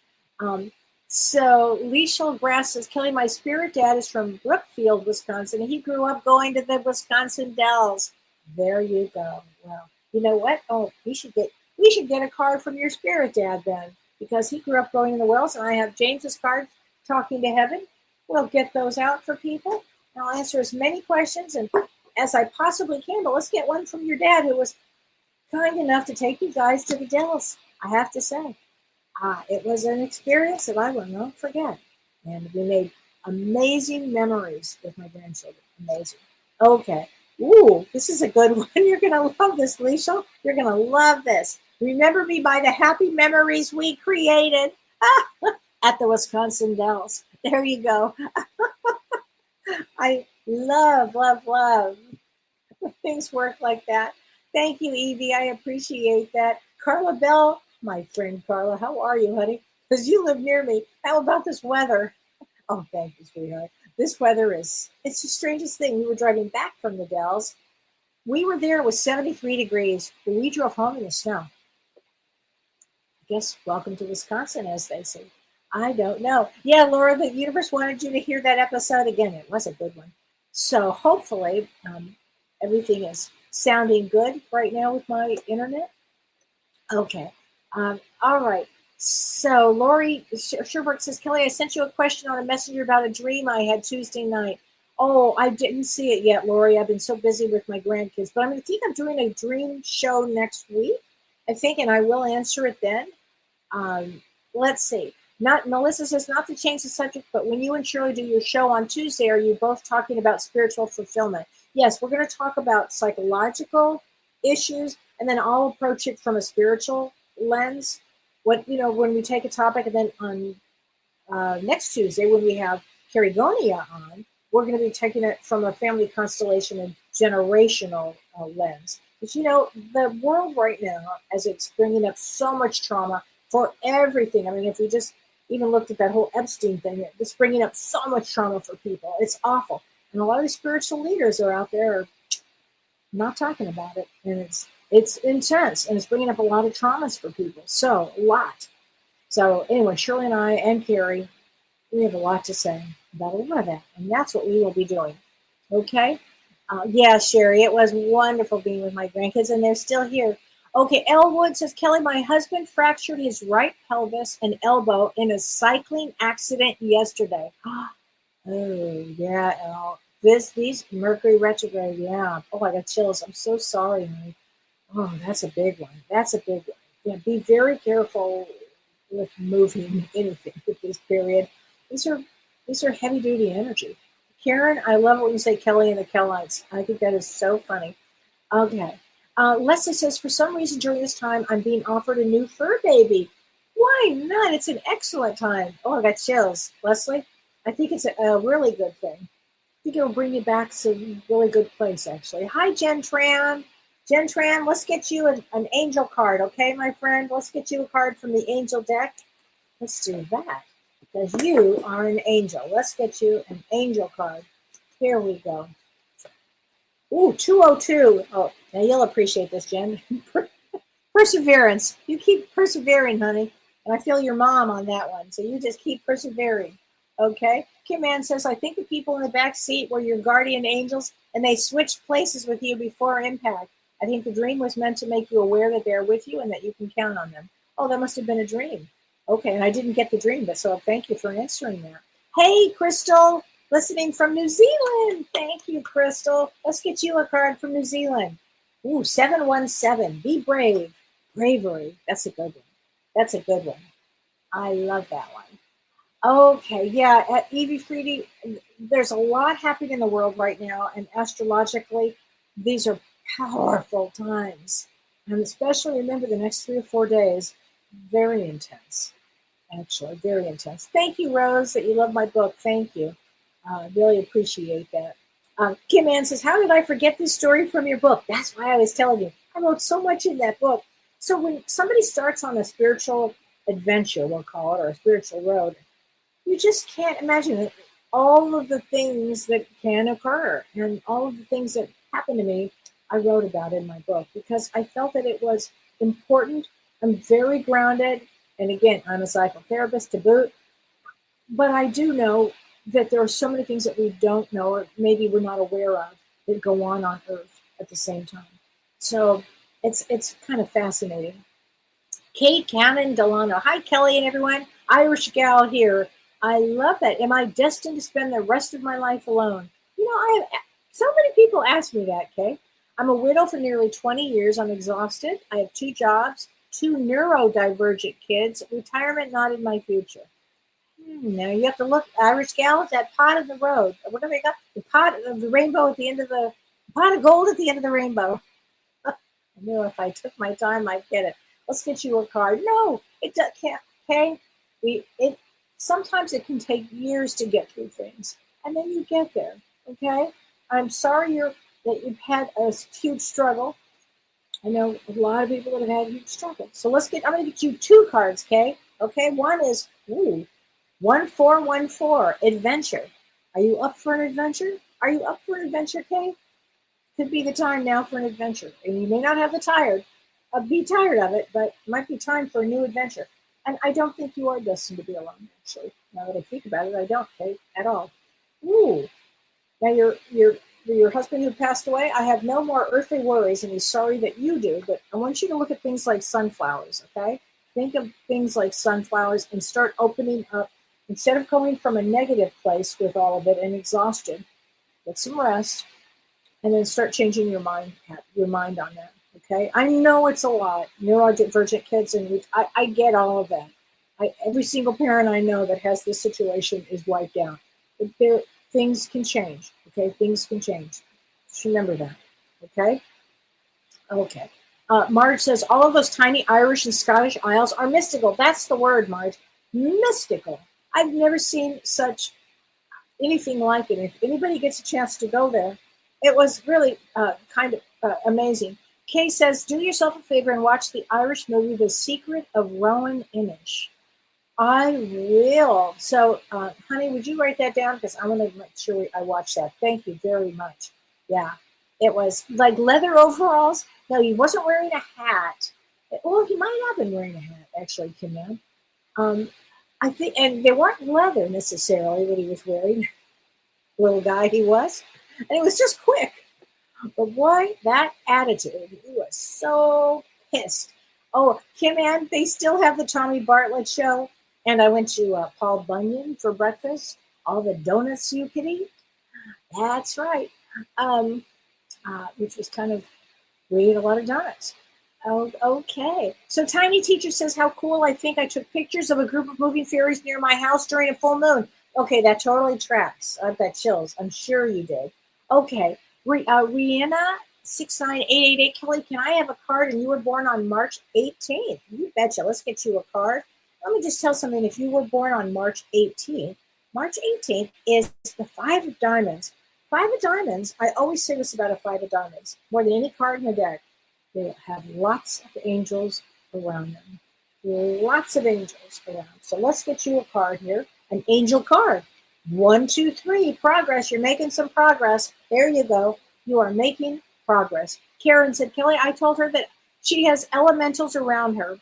So Leishel Grass says, Kelly, my spirit dad is from Brookfield, Wisconsin, and he grew up going to the Wisconsin Dells. There you go. Well, you know what? Oh, we should get a card from your spirit dad then, because he grew up going in the wells, and I have James's card, Talking to Heaven. We'll get those out for people. I'll answer as many questions as I possibly can, but let's get one from your dad, who was kind enough to take you guys to the Dells, I have to say. It was an experience that I will not forget. And we made amazing memories with my grandchildren. Amazing. Okay. Ooh, this is a good one. You're going to love this, Leisha. You're going to love this. Remember me by the happy memories we created at the Wisconsin Dells. There you go. I love when things work like that. Thank you, Evie. I appreciate that. Carla Bell, my friend Carla, how are you, honey? Because you live near me. How about this weather? Oh, thank you, sweetheart. This weather it's the strangest thing. We were driving back from the Dells. We were there, it was 73 degrees, but we drove home in the snow. I guess welcome to Wisconsin, as they say. I don't know. Yeah, Laura, the universe wanted you to hear that episode again. It was a good one. So hopefully everything is sounding good right now with my internet. Okay. All right. So Lori Sherbrooke says, Kelly, I sent you a question on a messenger about a dream I had Tuesday night. Oh, I didn't see it yet, Lori. I've been so busy with my grandkids. But I think I'm doing a dream show next week. I think, and I will answer it then. Um, let's see. Not Melissa says not to change the subject, but when you and Shirley do your show on Tuesday, are you both talking about spiritual fulfillment? Yes, we're going to talk about psychological issues, and then I'll approach it from a spiritual lens. What when we take a topic, and then on next Tuesday when we have Carigonia on, we're going to be taking it from a family constellation and generational lens. But the world right now, as it's bringing up so much trauma for everything. I mean, if we just even looked at that whole Epstein thing, it's bringing up so much trauma for people. It's awful. And a lot of the spiritual leaders are out there are not talking about it. And it's intense, and it's bringing up a lot of traumas for people. So, a lot. So, anyway, Shirley and I and Carrie, we have a lot to say about a lot of that, and that's what we will be doing. Okay? Yeah, Sherry, it was wonderful being with my grandkids, and they're still here. Okay, Elwood says, Kellee, my husband fractured his right pelvis and elbow in a cycling accident yesterday. Oh, yeah, El. These Mercury retrograde, yeah. Oh, I got chills. I'm so sorry, honey. Oh, that's a big one. That's a big one. Yeah, be very careful with moving anything with this period. These are heavy duty energy. Karen, I love when you say Kellee and the Kellites. I think that is so funny. Okay. Leslie says, for some reason during this time, I'm being offered a new fur baby. Why not? It's an excellent time. Oh, I got chills. Leslie, I think it's a really good thing. I think it'll bring you back to a really good place, actually. Hi, Jen Tran. Jen Tran, let's get you an angel card, okay, my friend? Let's get you a card from the angel deck. Let's do that because you are an angel. Let's get you an angel card. Here we go. Ooh, 202. Oh, now you'll appreciate this, Jen. Perseverance. You keep persevering, honey. And I feel your mom on that one. So you just keep persevering. Okay? Kim Ann says, I think the people in the back seat were your guardian angels and they switched places with you before impact. I think the dream was meant to make you aware that they're with you and that you can count on them. Oh, that must have been a dream. Okay, and I didn't get the dream, but so thank you for answering that. Hey, Crystal, listening from New Zealand. Thank you, Crystal. Let's get you a card from New Zealand. Ooh, 717. Be brave. Bravery. That's a good one. That's a good one. I love that one. Okay, yeah, at Evie Freedy, there's a lot happening in the world right now, and astrologically, these are powerful times. And especially remember the next 3 or 4 days, very intense. Actually, very intense. Thank you, Rose, that you love my book. Thank you. Really appreciate that. Kim Ann says, how did I forget this story from your book? That's why I was telling you. I wrote so much in that book. So when somebody starts on a spiritual adventure, we'll call it, or a spiritual road, you just can't imagine it. All of the things that can occur and all of the things that happened to me, I wrote about in my book because I felt that it was important. I'm very grounded. And again, I'm a psychotherapist to boot. But I do know that there are so many things that we don't know or maybe we're not aware of that go on Earth at the same time. So it's kind of fascinating. Kate Cannon Delano. Hi, Kellee and everyone. Irish gal here. I love that. Am I destined to spend the rest of my life alone? So many people ask me that, Kay. I'm a widow for nearly 20 years. I'm exhausted. I have 2 jobs, 2 neurodivergent kids. Retirement not in my future. Now you have to look, Irish gal, at that pot of the road. What do they got? The pot of the rainbow at the end of the pot of gold at the end of the rainbow. I knew if I took my time, I'd get it. Let's get you a card. No, it can't. Okay, sometimes it can take years to get through things, and then you get there. Okay, I'm sorry that you've had a huge struggle. I know a lot of people that have had huge struggles. So I'm going to get you 2 cards. Okay. One is 1414 adventure. Are you up for an adventure? Are you up for an adventure, Kay? Could be the time now for an adventure, and you may not have be tired of it, but it might be time for a new adventure. And I don't think you are destined to be alone, actually. Now that I think about it, I don't, Kate, at all. Ooh. Now your husband who passed away, I have no more earthly worries, and he's sorry that you do, but I want you to look at things like sunflowers, okay? Think of things like sunflowers and start opening up. Instead of going from a negative place with all of it and exhaustion, get some rest, and then start changing your mind on that. Okay, I know it's a lot. Neurodivergent kids, and I get all of that. Every single parent I know that has this situation is wiped out. But things can change. Okay, things can change. Just remember that. Okay. Okay. Marge says all of those tiny Irish and Scottish Isles are mystical. That's the word, Marge. Mystical. I've never seen such anything like it. If anybody gets a chance to go there, it was really kind of amazing. Kay says, do yourself a favor and watch the Irish movie, The Secret of Rowan Inish. I will. So, honey, would you write that down? Because I want to make sure I watch that. Thank you very much. Yeah. It was like leather overalls. No, he wasn't wearing a hat. Well, he might have been wearing a hat, actually, Kim. I think, and they weren't leather necessarily that he was wearing. Little guy he was. And it was just quick. But boy, that attitude, he was so pissed. Oh, Kim Ann, they still have the Tommy Bartlett show. And I went to Paul Bunyan for breakfast. All the donuts you could eat. That's right. Which was kind of, we ate a lot of donuts. Oh, okay. So Tiny Teacher says, how cool. I think I took pictures of a group of moving fairies near my house during a full moon. Okay, that totally tracks. I've got chills. I'm sure you did. Okay. Rihanna 69888, Kelly, can I have a card? And you were born on March 18th. You betcha. Let's get you a card. Let me just tell something. If you were born on March 18th is the Five of Diamonds. Five of Diamonds, I always say this about a Five of Diamonds, more than any card in the deck, they have lots of angels around them. Lots of angels around. So let's get you a card here, an angel card. 1, 2, 3, progress. You're making some progress. There you go. You are making progress. Karen said, Kelly, I told her that she has elementals around her.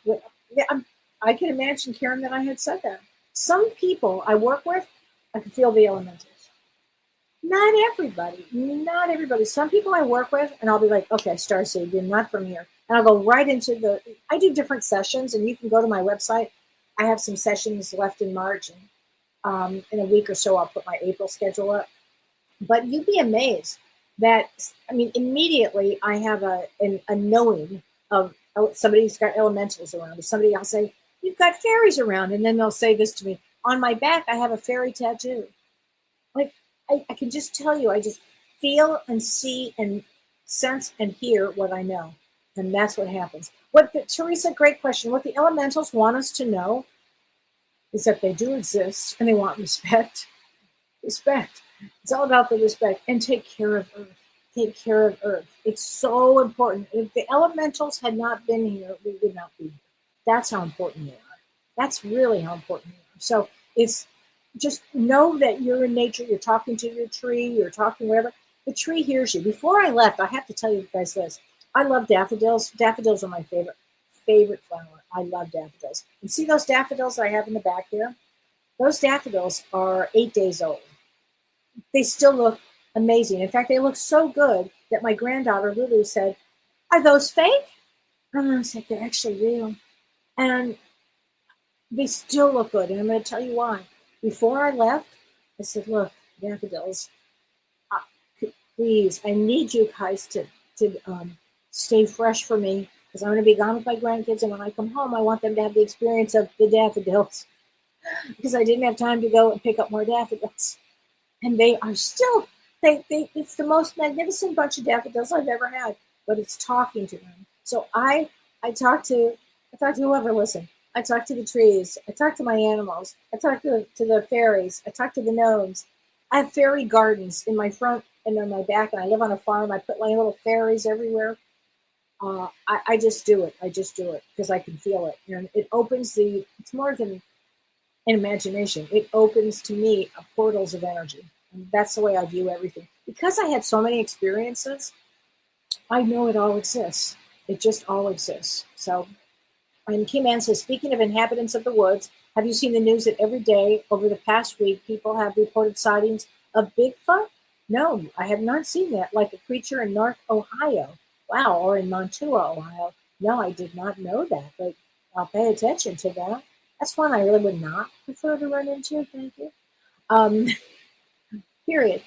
I can imagine, Karen, that I had said that. Some people I work with, I can feel the elementals. Not everybody. Some people I work with, and I'll be like, okay, Starseed, you're not from here. And I'll go right into I do different sessions, and you can go to my website. I have some sessions left in March, and in a week or so, I'll put my April schedule up. But you'd be amazed that, immediately I have a knowing of somebody's got elementals around. Somebody, I'll say, you've got fairies around. And then they'll say this to me, on my back, I have a fairy tattoo. Like, I can just tell you, I just feel and see and sense and hear what I know. And that's what happens. Teresa, great question. What the elementals want us to know is that they do exist and they want respect. Respect. It's all about the respect. And take care of Earth. Take care of Earth. It's so important. If the elementals had not been here, we would not be here. That's how important they are. That's really how important they are. So it's just know that you're in nature. You're talking to your tree. You're talking wherever. The tree hears you. Before I left, I have to tell you guys this. I love daffodils. Daffodils are my favorite flower. I love daffodils. And see those daffodils I have in the back here? Those daffodils are 8 days old. They still look amazing. In fact, they look so good that my granddaughter Lulu said, are those fake? And I said, they're actually real. And they still look good. And I'm going to tell you why. Before I left, I said, look, daffodils, please, I need you guys to stay fresh for me because I'm going to be gone with my grandkids. And when I come home, I want them to have the experience of the daffodils because I didn't have time to go and pick up more daffodils. And they are still, it's the most magnificent bunch of daffodils I've ever had, but it's talking to them. So I talk to whoever listen. I talk to the trees. I talk to my animals. I talk to the fairies. I talk to the gnomes. I have fairy gardens in my front and on my back, and I live on a farm. I put my little fairies everywhere. I just do it. I just do it because I can feel it. And it opens it's more than an imagination. It opens to me portals of energy. And that's the way I view everything. Because I had so many experiences, I know it all exists. It just all exists. So, and Kim Ann says, speaking of inhabitants of the woods, have you seen the news that every day over the past week, people have reported sightings of Bigfoot? No, I have not seen that, like a creature in North Ohio. Wow, or in Montua, Ohio. No, I did not know that, but I'll pay attention to that. That's one I really would not prefer to run into. Thank you. Period.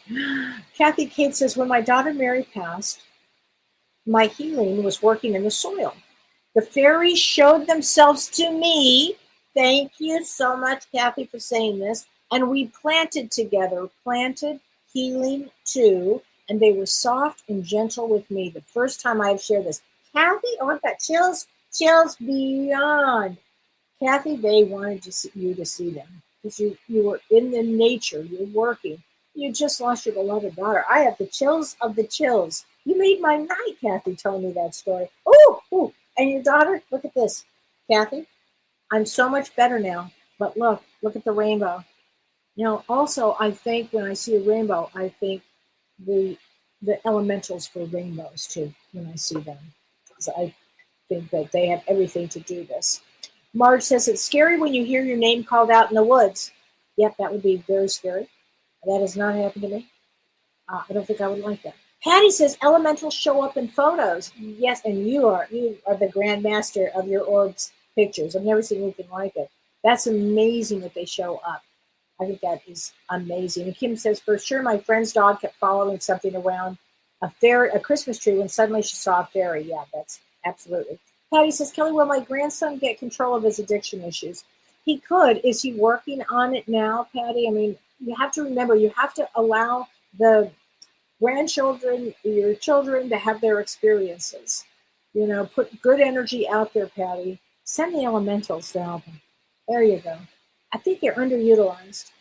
Kathy Kate says, when my daughter Mary passed, my healing was working in the soil. The fairies showed themselves to me. Thank you so much, Kathy, for saying this. And we planted together, planted healing too. And they were soft and gentle with me. The first time I've shared this. Kathy, oh, I've got chills beyond. Kathy, they wanted you to see them because you were in the nature, you're working. You just lost your beloved daughter. I have the chills of the chills. You made my night, Kathy, telling me that story. Oh, and your daughter, look at this. Kathy, I'm so much better now. But look at the rainbow. Also, I think when I see a rainbow, I think the elementals for rainbows too, when I see them. So I think that they have everything to do this. Marge says, it's scary when you hear your name called out in the woods. Yep, that would be very scary. That has not happened to me. I don't think I would like that. Patty says, elementals show up in photos. Yes, and you are the grandmaster of your orbs pictures. I've never seen anything like it. That's amazing that they show up. I think that is amazing. And Kim says, for sure, my friend's dog kept following something around a Christmas tree when suddenly she saw a fairy. Yeah, that's absolutely. Patty says, Kellee, will my grandson get control of his addiction issues? He could. Is he working on it now, Patty? I mean, you have to remember, you have to allow the grandchildren, your children, to have their experiences. Put good energy out there, Patty. Send the elementals to help him. There you go. I think they're underutilized.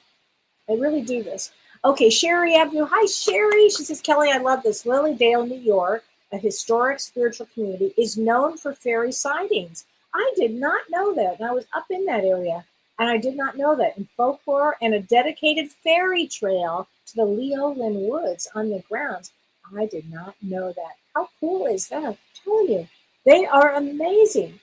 I really do this. Okay, Sherry Avenue. Hi, Sherry. She says, Kellee, I love this. Lilydale, New York, a historic spiritual community, is known for fairy sightings. I did not know that. And I was up in that area, and I did not know that. In folklore and a dedicated fairy trail to the Leolin Woods on the grounds. I did not know that. How cool is that? I tell you, they are amazing.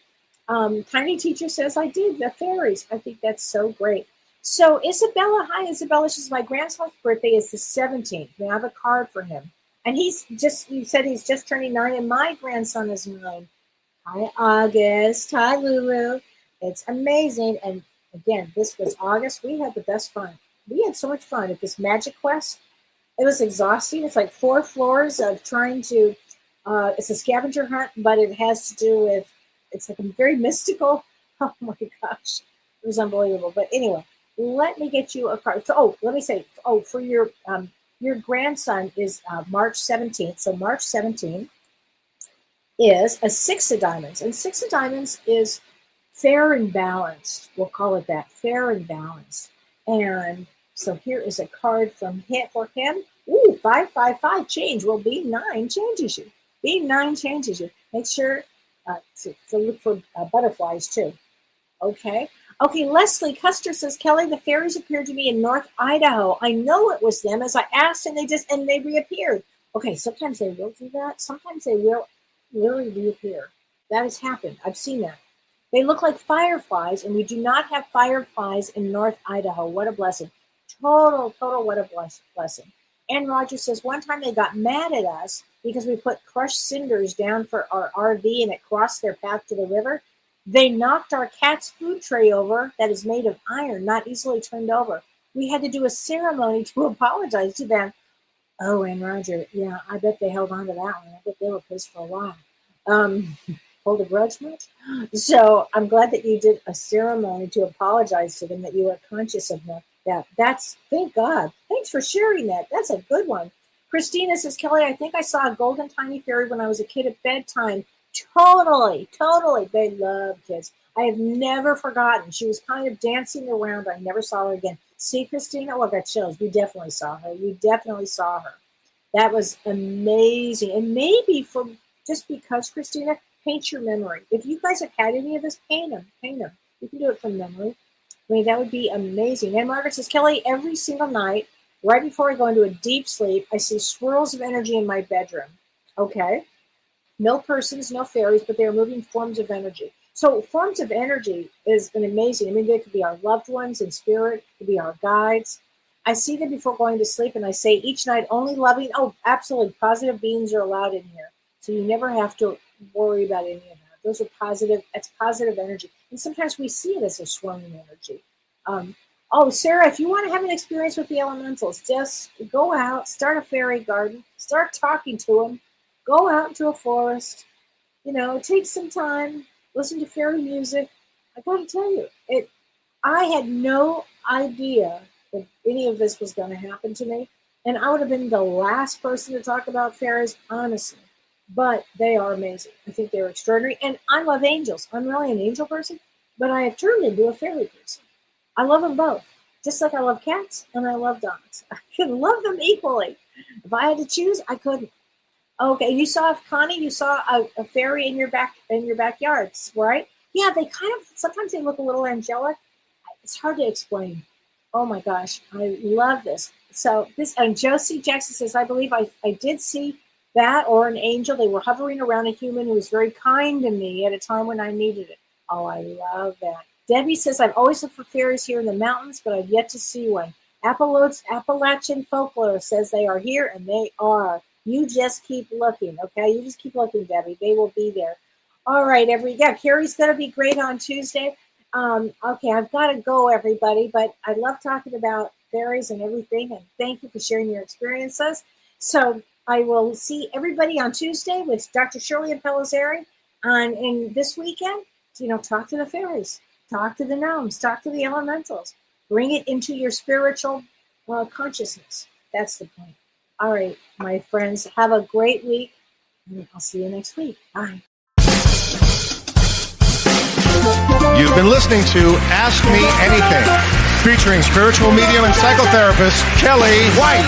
Tiny Teacher says, I did, the fairies. I think that's so great. So Isabella, hi Isabella, she says, my grandson's birthday is the 17th. May I have a card for him? And you said he's just turning 9, and my grandson is 9. Hi August, hi Lulu. It's amazing. And again, this was August. We had the best fun. We had so much fun at this Magic Quest. It was exhausting. It's like 4 floors of trying to, it's a scavenger hunt, but it has to do with, it's like a very mystical. Oh my gosh, it was unbelievable. But anyway, let me get you a card. So, let me say, for your grandson is March 17th. So March 17th is a 6 of diamonds, and 6 of diamonds is fair and balanced. We'll call it that, fair and balanced. And so here is a card from him for him. Ooh, 555 change. Well, being 9 changes you. Being 9 changes you. Make sure to look for butterflies too. Okay, Leslie Custer says, Kellee, the fairies appeared to me in North Idaho. I know it was them as I asked, and they reappeared. Okay, sometimes they will do that. Sometimes they will really reappear. That has happened. I've seen that. They look like fireflies, and we do not have fireflies in North Idaho. What a blessing. Total, what a blessing. Ann Rogers says, one time they got mad at us because we put crushed cinders down for our RV and it crossed their path to the river. They knocked our cat's food tray over that is made of iron, not easily turned over. We had to do a ceremony to apologize to them. Oh, and Roger, yeah, I bet they held on to that one. I bet they were pissed for a while. Hold a grudge much? So I'm glad that you did a ceremony to apologize to them, that you were conscious of that. That's, thank God. Thanks for sharing that. That's a good one. Christina says, Kellee, I think I saw a golden tiny fairy when I was a kid at bedtime. Totally. They love kids. I have never forgotten. She was kind of dancing around. I never saw her again. See, Christina? Oh, I got chills. You definitely saw her. That was amazing. And maybe just because, Christina, paint your memory. If you guys have had any of this, paint them. You can do it from memory. I mean, that would be amazing. And Margaret says, Kellee, every single night, right before I go into a deep sleep, I see swirls of energy in my bedroom. Okay. No persons, no fairies, but they are moving forms of energy. So forms of energy is an amazing. I mean, they could be our loved ones in spirit, could be our guides. I see them before going to sleep, and I say each night, only loving. Oh, absolutely, positive beings are allowed in here. So you never have to worry about any of that. Those are positive. That's positive energy. And sometimes we see it as a swirling energy. Oh, Sarah, if you want to have an experience with the elementals, just go out, start a fairy garden, start talking to them, go out into a forest, take some time, listen to fairy music. I got to tell you, I had no idea that any of this was going to happen to me, and I would have been the last person to talk about fairies, honestly. But they are amazing. I think they're extraordinary, and I love angels. I'm really an angel person, but I have turned into a fairy person. I love them both, just like I love cats and I love dogs. I can love them equally. If I had to choose, I couldn't. Okay, you saw Connie. You saw a fairy in your backyards, right? Yeah, they kind of sometimes they look a little angelic. It's hard to explain. Oh my gosh, I love this. So this and Josie Jackson says, I believe I did see that or an angel. They were hovering around a human who was very kind to me at a time when I needed it. Oh, I love that. Debbie says, I've always looked for fairies here in the mountains, but I've yet to see one. Appalachian folklore says they are here, and they are. You just keep looking, okay? You just keep looking, Debbie. They will be there. All right, Carrie's going to be great on Tuesday. Okay, I've got to go, everybody, but I love talking about fairies and everything, and thank you for sharing your experiences. So I will see everybody on Tuesday with Dr. Shirley and Pellizzari, and this weekend, talk to the fairies, talk to the gnomes, talk to the elementals, bring it into your spiritual consciousness. That's the point. All right, my friends, have a great week, and I'll see you next week. Bye. You've been listening to Ask Me Anything, featuring spiritual medium and psychotherapist Kellee White.